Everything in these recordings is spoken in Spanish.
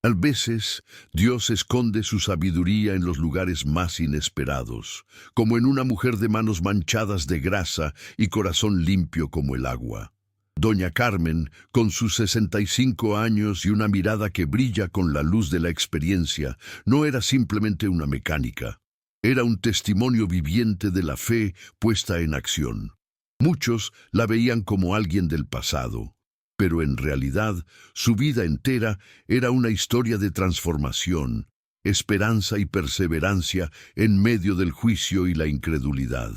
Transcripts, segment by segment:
A veces, Dios esconde su sabiduría en los lugares más inesperados, como en una mujer de manos manchadas de grasa y corazón limpio como el agua. Doña Carmen, con sus 65 años y una mirada que brilla con la luz de la experiencia, no era simplemente una mecánica. Era un testimonio viviente de la fe puesta en acción. Muchos la veían como alguien del pasado, pero en realidad su vida entera era una historia de transformación, esperanza y perseverancia en medio del juicio y la incredulidad.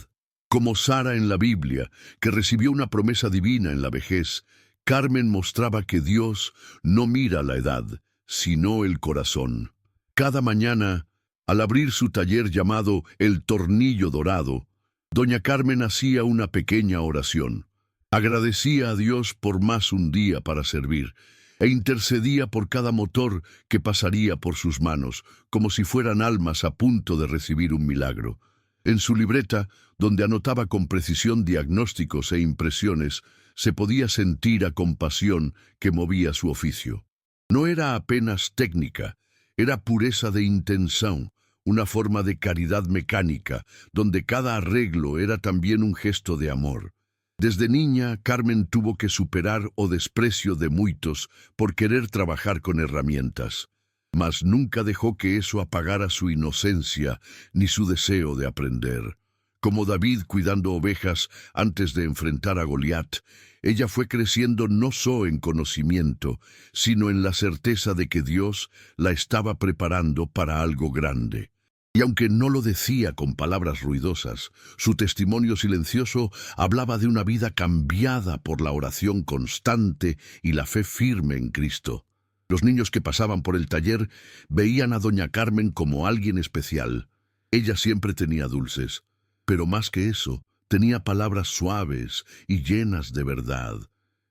Como Sara en la Biblia, que recibió una promesa divina en la vejez, Carmen mostraba que Dios no mira la edad, sino el corazón. Cada mañana, al abrir su taller llamado El Tornillo Dorado, doña Carmen hacía una pequeña oración. Agradecía a Dios por más un día para servir, e intercedía por cada motor que pasaría por sus manos, como si fueran almas a punto de recibir un milagro. En su libreta, donde anotaba con precisión diagnósticos e impresiones, se podía sentir a compasión que movía su oficio. No era apenas técnica, era pureza de intención, una forma de caridad mecánica, donde cada arreglo era también un gesto de amor. Desde niña, Carmen tuvo que superar o desprecio de muchos por querer trabajar con herramientas, mas nunca dejó que eso apagara su inocencia ni su deseo de aprender. Como David cuidando ovejas antes de enfrentar a Goliat, ella fue creciendo no solo en conocimiento, sino en la certeza de que Dios la estaba preparando para algo grande. Y aunque no lo decía con palabras ruidosas, su testimonio silencioso hablaba de una vida cambiada por la oración constante y la fe firme en Cristo. Los niños que pasaban por el taller veían a doña Carmen como alguien especial. Ella siempre tenía dulces, pero más que eso, tenía palabras suaves y llenas de verdad.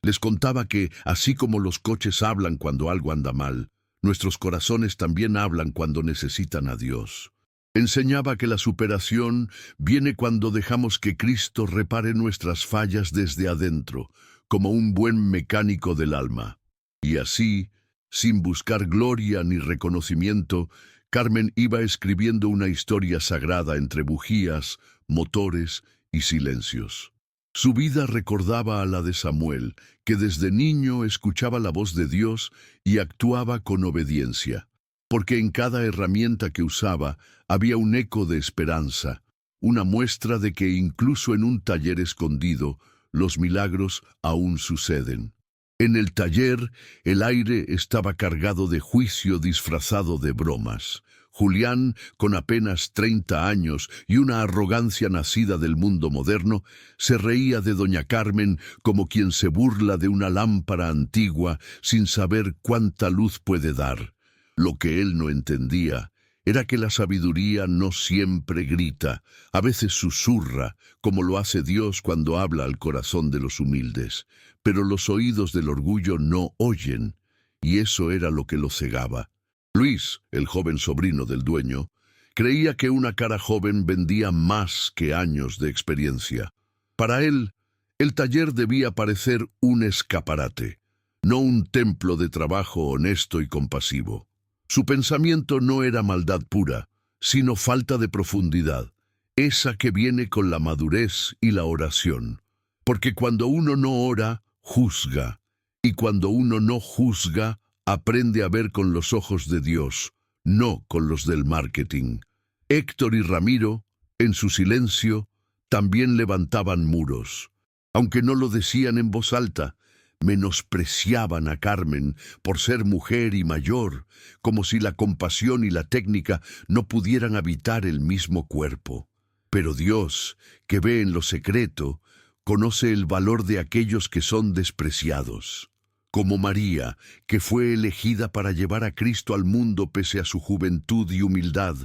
Les contaba que, así como los coches hablan cuando algo anda mal, nuestros corazones también hablan cuando necesitan a Dios. Enseñaba que la superación viene cuando dejamos que Cristo repare nuestras fallas desde adentro, como un buen mecánico del alma. Y así, sin buscar gloria ni reconocimiento, Carmen iba escribiendo una historia sagrada entre bujías, motores y silencios. Su vida recordaba a la de Samuel, que desde niño escuchaba la voz de Dios y actuaba con obediencia, porque en cada herramienta que usaba había un eco de esperanza, una muestra de que incluso en un taller escondido, los milagros aún suceden. En el taller, el aire estaba cargado de juicio disfrazado de bromas. Julián, con apenas 30 años y una arrogancia nacida del mundo moderno, se reía de doña Carmen como quien se burla de una lámpara antigua sin saber cuánta luz puede dar. Lo que él no entendía era que la sabiduría no siempre grita, a veces susurra, como lo hace Dios cuando habla al corazón de los humildes. Pero los oídos del orgullo no oyen, y eso era lo que lo cegaba. Luis, el joven sobrino del dueño, creía que una cara joven vendía más que años de experiencia. Para él, el taller debía parecer un escaparate, no un templo de trabajo honesto y compasivo. Su pensamiento no era maldad pura, sino falta de profundidad, esa que viene con la madurez y la oración. Porque cuando uno no ora, juzga, y cuando uno no juzga, aprende a ver con los ojos de Dios, no con los del marketing. Héctor y Ramiro, en su silencio, también levantaban muros. Aunque no lo decían en voz alta, menospreciaban a Carmen por ser mujer y mayor, como si la compasión y la técnica no pudieran habitar el mismo cuerpo. Pero Dios, que ve en lo secreto, conoce el valor de aquellos que son despreciados. Como María, que fue elegida para llevar a Cristo al mundo pese a su juventud y humildad,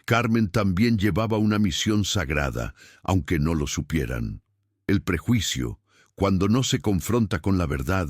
Carmen también llevaba una misión sagrada, aunque no lo supieran. El prejuicio, cuando no se confronta con la verdad,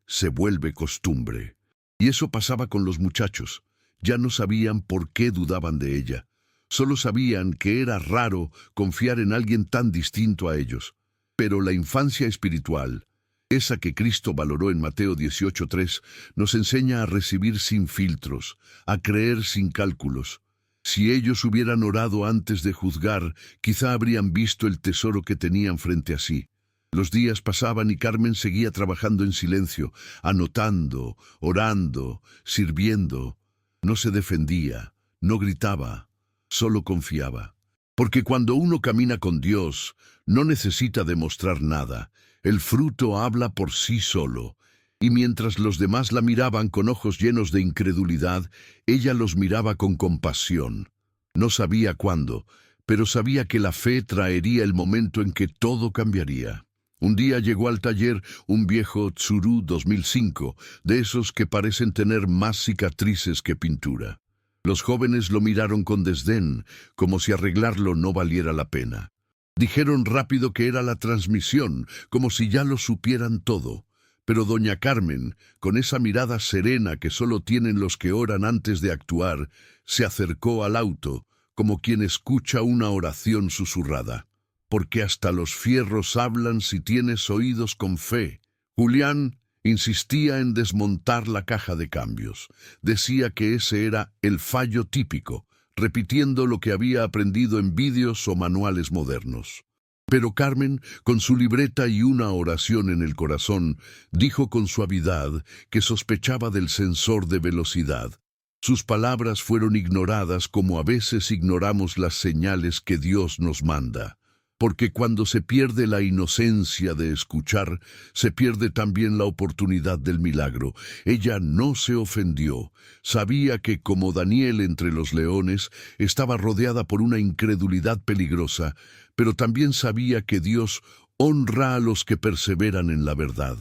se vuelve costumbre. Y eso pasaba con los muchachos. Ya no sabían por qué dudaban de ella. Solo sabían que era raro confiar en alguien tan distinto a ellos. Pero la infancia espiritual, Esa que Cristo valoró en Mateo 18:3, nos enseña a recibir sin filtros, a creer sin cálculos. Si ellos hubieran orado antes de juzgar, quizá habrían visto el tesoro que tenían frente a sí. Los días pasaban y Carmen seguía trabajando en silencio, anotando, orando, sirviendo. No se defendía, no gritaba, solo confiaba. Porque cuando uno camina con Dios, no necesita demostrar nada. El fruto habla por sí solo. Y mientras los demás la miraban con ojos llenos de incredulidad, ella los miraba con compasión. No sabía cuándo, pero sabía que la fe traería el momento en que todo cambiaría. Un día llegó al taller un viejo Tsuru 2005, de esos que parecen tener más cicatrices que pintura. Los jóvenes lo miraron con desdén, como si arreglarlo no valiera la pena. Dijeron rápido que era la transmisión, como si ya lo supieran todo. Pero doña Carmen, con esa mirada serena que solo tienen los que oran antes de actuar, se acercó al auto, como quien escucha una oración susurrada. Porque hasta los fierros hablan si tienes oídos con fe. Julián insistía en desmontar la caja de cambios. Decía que ese era el fallo típico, repitiendo lo que había aprendido en vídeos o manuales modernos. Pero Carmen, con su libreta y una oración en el corazón, dijo con suavidad que sospechaba del sensor de velocidad. Sus palabras fueron ignoradas como a veces ignoramos las señales que Dios nos manda. Porque cuando se pierde la inocencia de escuchar, se pierde también la oportunidad del milagro. Ella no se ofendió. Sabía que, como Daniel entre los leones, estaba rodeada por una incredulidad peligrosa, pero también sabía que Dios honra a los que perseveran en la verdad.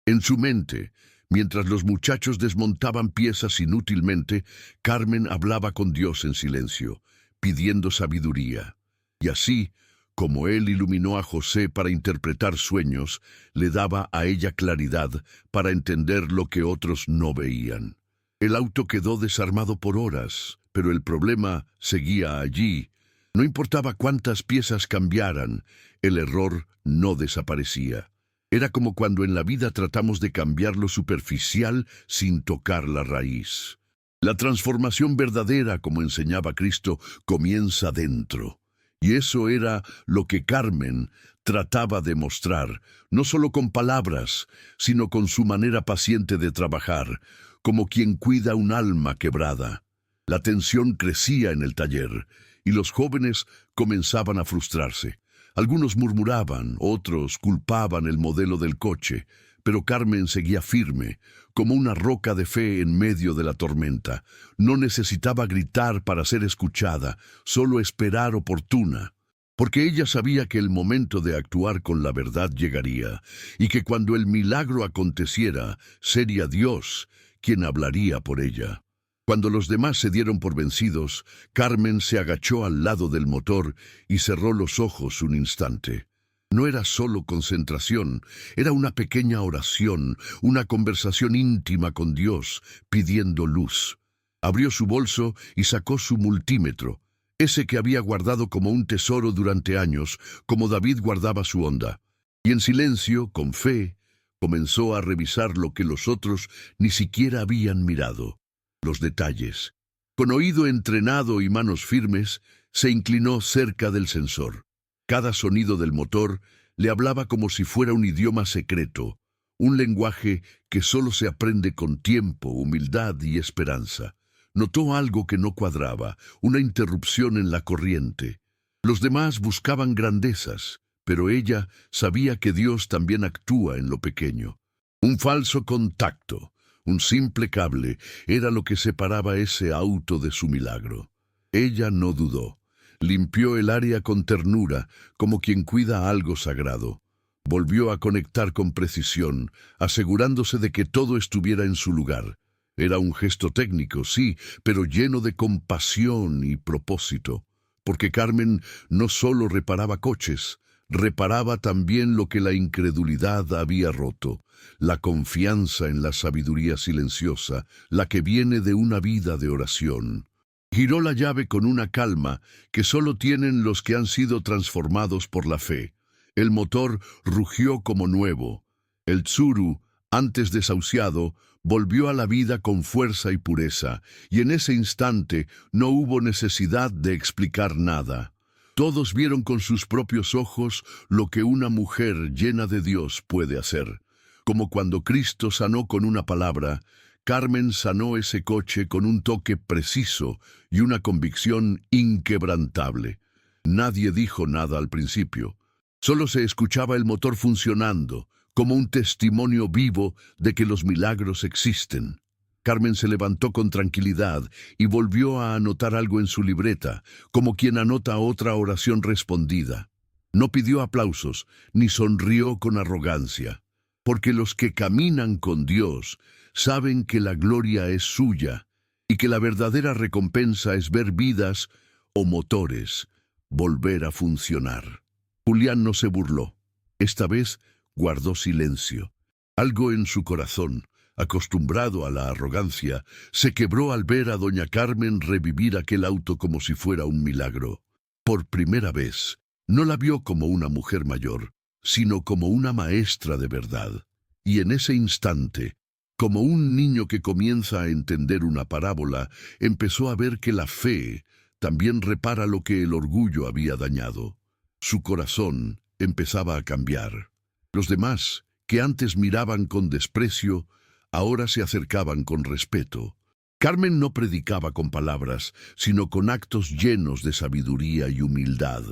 En su mente, mientras los muchachos desmontaban piezas inútilmente, Carmen hablaba con Dios en silencio, pidiendo sabiduría. Y así, como él iluminó a José para interpretar sueños, le daba a ella claridad para entender lo que otros no veían. El auto quedó desarmado por horas, pero el problema seguía allí. No importaba cuántas piezas cambiaran, el error no desaparecía. Era como cuando en la vida tratamos de cambiar lo superficial sin tocar la raíz. La transformación verdadera, como enseñaba Cristo, comienza dentro. Y eso era lo que Carmen trataba de mostrar, no solo con palabras, sino con su manera paciente de trabajar, como quien cuida un alma quebrada. La tensión crecía en el taller, y los jóvenes comenzaban a frustrarse. Algunos murmuraban, otros culpaban el modelo del coche, pero Carmen seguía firme, como una roca de fe en medio de la tormenta. No necesitaba gritar para ser escuchada, solo esperar oportuna. Porque ella sabía que el momento de actuar con la verdad llegaría, y que cuando el milagro aconteciera, sería Dios quien hablaría por ella. Cuando los demás se dieron por vencidos, Carmen se agachó al lado del motor y cerró los ojos un instante. No era solo concentración, era una pequeña oración, una conversación íntima con Dios, pidiendo luz. Abrió su bolso y sacó su multímetro, ese que había guardado como un tesoro durante años, como David guardaba su onda. Y en silencio, con fe, comenzó a revisar lo que los otros ni siquiera habían mirado, los detalles. Con oído entrenado y manos firmes, se inclinó cerca del sensor. Cada sonido del motor le hablaba como si fuera un idioma secreto, un lenguaje que solo se aprende con tiempo, humildad y esperanza. Notó algo que no cuadraba, una interrupción en la corriente. Los demás buscaban grandezas, pero ella sabía que Dios también actúa en lo pequeño. Un falso contacto, un simple cable, era lo que separaba ese auto de su milagro. Ella no dudó. Limpió el área con ternura, como quien cuida algo sagrado. Volvió a conectar con precisión, asegurándose de que todo estuviera en su lugar. Era un gesto técnico, sí, pero lleno de compasión y propósito. Porque Carmen no solo reparaba coches, reparaba también lo que la incredulidad había roto, la confianza en la sabiduría silenciosa, la que viene de una vida de oración. Giró la llave con una calma que solo tienen los que han sido transformados por la fe. El motor rugió como nuevo. El tsuru, antes desahuciado, volvió a la vida con fuerza y pureza, y en ese instante no hubo necesidad de explicar nada. Todos vieron con sus propios ojos lo que una mujer llena de Dios puede hacer. Como cuando Cristo sanó con una palabra, Carmen sanó ese coche con un toque preciso y una convicción inquebrantable. Nadie dijo nada al principio. Solo se escuchaba el motor funcionando, como un testimonio vivo de que los milagros existen. Carmen se levantó con tranquilidad y volvió a anotar algo en su libreta, como quien anota otra oración respondida. No pidió aplausos, ni sonrió con arrogancia, porque los que caminan con Dios saben que la gloria es suya y que la verdadera recompensa es ver vidas o motores volver a funcionar. Julián no se burló. Esta vez guardó silencio. Algo en su corazón, acostumbrado a la arrogancia, se quebró al ver a doña Carmen revivir aquel auto como si fuera un milagro. Por primera vez, no la vio como una mujer mayor, sino como una maestra de verdad. Y en ese instante, como un niño que comienza a entender una parábola, empezó a ver que la fe también repara lo que el orgullo había dañado. Su corazón empezaba a cambiar. Los demás, que antes miraban con desprecio, ahora se acercaban con respeto. Carmen no predicaba con palabras, sino con actos llenos de sabiduría y humildad.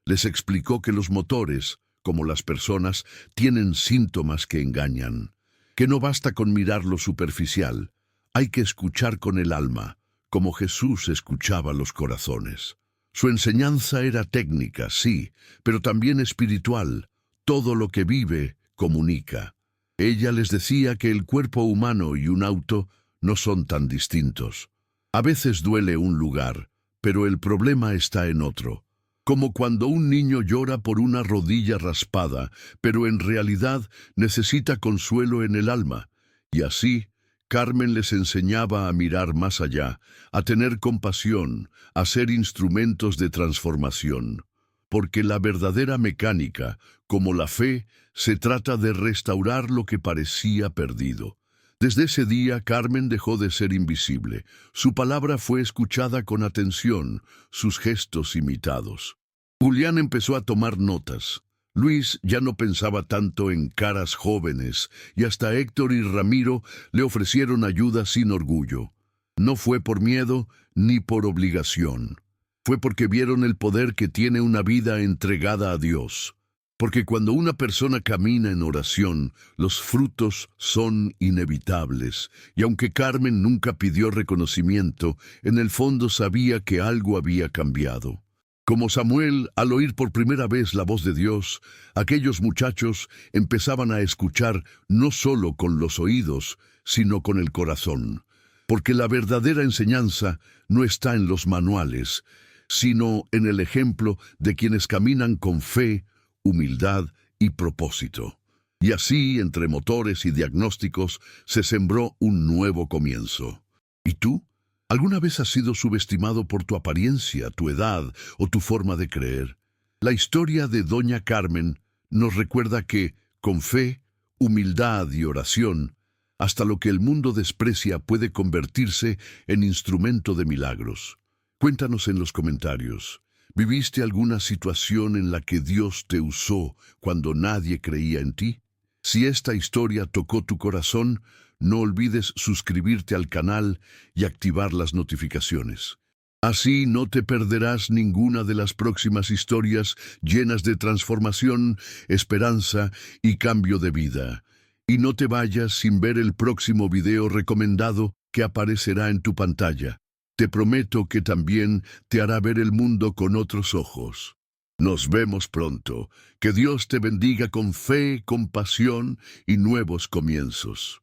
Les explicó que los motores, como las personas, tienen síntomas que engañan, que no basta con mirar lo superficial, hay que escuchar con el alma, como Jesús escuchaba los corazones. Su enseñanza era técnica, sí, pero también espiritual. Todo lo que vive, comunica. Ella les decía que el cuerpo humano y un auto no son tan distintos. A veces duele un lugar, pero el problema está en otro. Como cuando un niño llora por una rodilla raspada, pero en realidad necesita consuelo en el alma. Y así, Carmen les enseñaba a mirar más allá, a tener compasión, a ser instrumentos de transformación. Porque la verdadera mecánica, como la fe, se trata de restaurar lo que parecía perdido. Desde ese día, Carmen dejó de ser invisible. Su palabra fue escuchada con atención, sus gestos imitados. Julián empezó a tomar notas. Luis ya no pensaba tanto en caras jóvenes, y hasta Héctor y Ramiro le ofrecieron ayuda sin orgullo. No fue por miedo ni por obligación. Fue porque vieron el poder que tiene una vida entregada a Dios. Porque cuando una persona camina en oración, los frutos son inevitables. Y aunque Carmen nunca pidió reconocimiento, en el fondo sabía que algo había cambiado. Como Samuel, al oír por primera vez la voz de Dios, aquellos muchachos empezaban a escuchar no solo con los oídos, sino con el corazón. Porque la verdadera enseñanza no está en los manuales, sino en el ejemplo de quienes caminan con fe, humildad y propósito. Y así, entre motores y diagnósticos, se sembró un nuevo comienzo. ¿Y tú? ¿Alguna vez has sido subestimado por tu apariencia, tu edad o tu forma de creer? La historia de Doña Carmen nos recuerda que, con fe, humildad y oración, hasta lo que el mundo desprecia puede convertirse en instrumento de milagros. Cuéntanos en los comentarios. ¿Viviste alguna situación en la que Dios te usó cuando nadie creía en ti? Si esta historia tocó tu corazón, no olvides suscribirte al canal y activar las notificaciones. Así no te perderás ninguna de las próximas historias llenas de transformación, esperanza y cambio de vida. Y no te vayas sin ver el próximo video recomendado que aparecerá en tu pantalla. Te prometo que también te hará ver el mundo con otros ojos. Nos vemos pronto. Que Dios te bendiga con fe, compasión y nuevos comienzos.